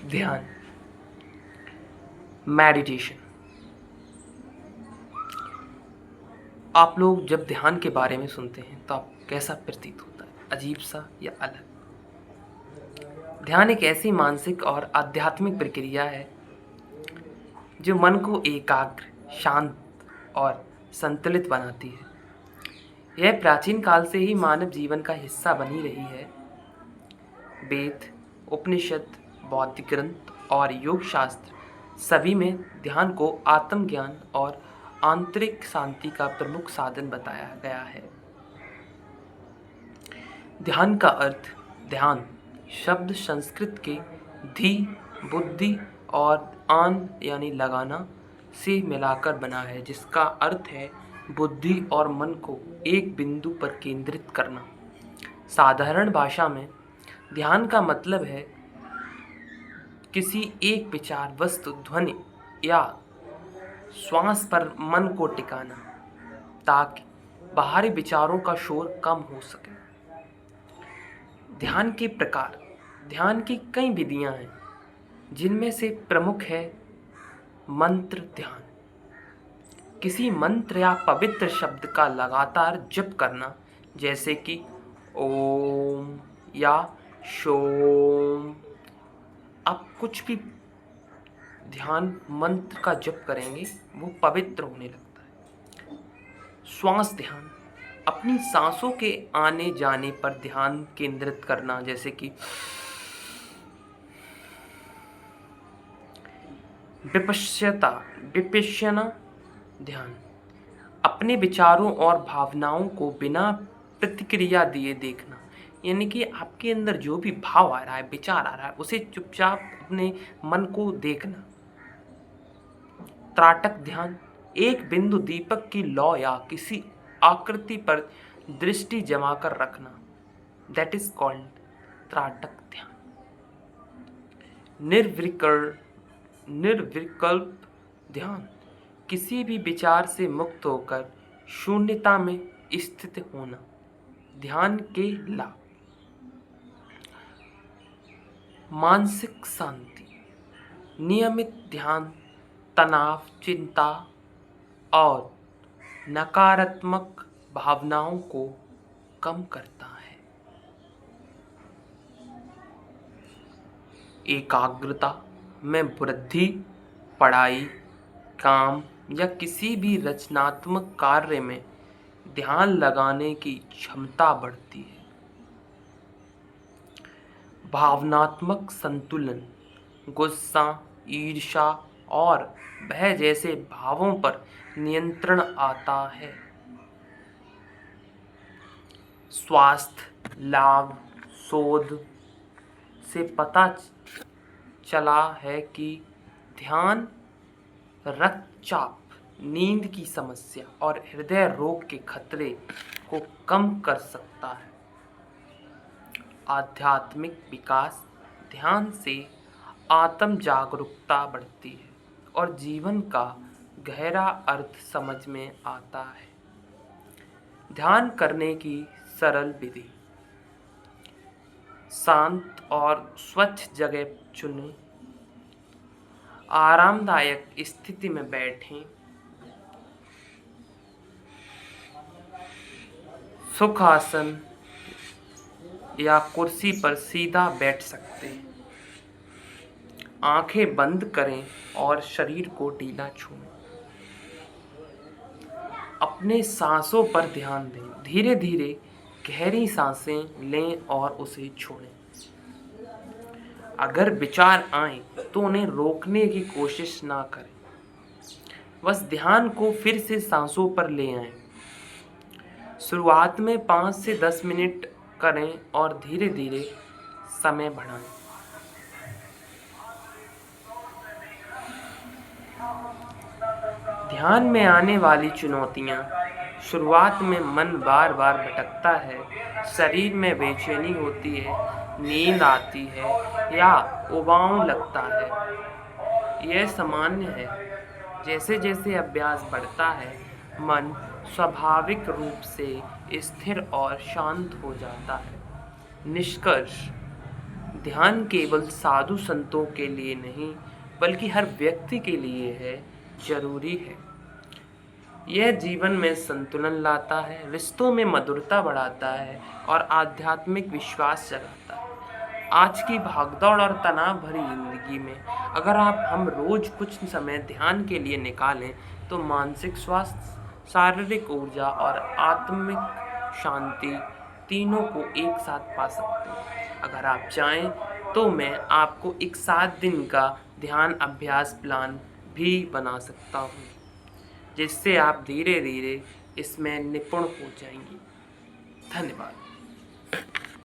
ध्यान, मेडिटेशन। आप लोग जब ध्यान के बारे में सुनते हैं तो आप कैसा प्रतीत होता है? अजीब सा या अलग? ध्यान एक ऐसी मानसिक और आध्यात्मिक प्रक्रिया है जो मन को एकाग्र, शांत और संतुलित बनाती है। यह प्राचीन काल से ही मानव जीवन का हिस्सा बनी रही है। वेद, उपनिषद, बौद्ध ग्रंथ और योग शास्त्र सभी में ध्यान को आत्मज्ञान और आंतरिक शांति का प्रमुख साधन बताया गया है। ध्यान का अर्थ, ध्यान शब्द संस्कृत के धी, बुद्धि और आन यानी लगाना से मिलाकर बना है, जिसका अर्थ है बुद्धि और मन को एक बिंदु पर केंद्रित करना। साधारण भाषा में ध्यान का मतलब है किसी एक विचार, वस्तु, ध्वनि या श्वास पर मन को टिकाना ताकि बाहरी विचारों का शोर कम हो सके। ध्यान के प्रकार, ध्यान की कई विधियां हैं, जिनमें से प्रमुख है मंत्र ध्यान। किसी मंत्र या पवित्र शब्द का लगातार जप करना, जैसे कि ओम या शोम। आप कुछ भी ध्यान मंत्र का जप करेंगे वो पवित्र होने लगता है। श्वास ध्यान, अपनी सांसों के आने जाने पर ध्यान केंद्रित करना, जैसे कि विपश्यना ध्यान, अपने विचारों और भावनाओं को बिना प्रतिक्रिया दिए देखना, यानी कि आपके अंदर जो भी भाव आ रहा है, विचार आ रहा है, उसे चुपचाप अपने मन को देखना। त्राटक ध्यान, एक बिंदु दीपक की लौ या किसी आकृति पर दृष्टि जमा कर रखना, दैट इज कॉल्ड त्राटक ध्यान। निर्विकल्प ध्यान, किसी भी विचार से मुक्त होकर शून्यता में स्थित होना। ध्यान के लाभ, मानसिक शांति, नियमित ध्यान तनाव, चिंता और नकारात्मक भावनाओं को कम करता है। एकाग्रता में वृद्धि, पढ़ाई, काम या किसी भी रचनात्मक कार्य में ध्यान लगाने की क्षमता बढ़ती है। भावनात्मक संतुलन, गुस्सा, ईर्ष्या और भय जैसे भावों पर नियंत्रण आता है। स्वास्थ्य लाभ, शोध से पता चला है कि ध्यान रक्तचाप, नींद की समस्या और हृदय रोग के खतरे को कम कर सकता है। आध्यात्मिक विकास, ध्यान से आत्म जागरूकता बढ़ती है और जीवन का गहरा अर्थ समझ में आता है। ध्यान करने की सरल विधि, शांत और स्वच्छ जगह चुनें, आरामदायक स्थिति में बैठें, सुखासन या कुर्सी पर सीधा बैठ सकते हैं। आंखें बंद करें और शरीर को ढीला छूएं। अपने सांसों पर ध्यान दें, धीरे धीरे गहरी सांसें लें और उसे छोड़ें। अगर विचार आए तो उन्हें रोकने की कोशिश ना करें, बस ध्यान को फिर से सांसों पर ले आएं। शुरुआत में 5 से 10 मिनट करें और धीरे धीरे समय बढ़ाएं। ध्यान में आने वाली चुनौतियाँ, शुरुआत में मन बार बार भटकता है, शरीर में बेचैनी होती है, नींद आती है या उबाऊ लगता है। यह सामान्य है। जैसे जैसे अभ्यास बढ़ता है, मन स्वाभाविक रूप से स्थिर और शांत हो जाता है। निष्कर्ष, ध्यान केवल साधु संतों के लिए नहीं बल्कि हर व्यक्ति के लिए है, जरूरी है। यह जीवन में संतुलन लाता है, रिश्तों में मधुरता बढ़ाता है और आध्यात्मिक विश्वास जगाता है। आज की भागदौड़ और तनाव भरी जिंदगी में अगर हम रोज कुछ समय ध्यान के लिए निकालें तो मानसिक स्वास्थ्य, शारीरिक ऊर्जा और आत्मिक शांति तीनों को एक साथ पा सकते हैं। अगर आप चाहें तो मैं आपको एक 7 दिन का ध्यान अभ्यास प्लान भी बना सकता हूँ, जिससे आप धीरे धीरे इसमें निपुण हो जाएंगी। धन्यवाद।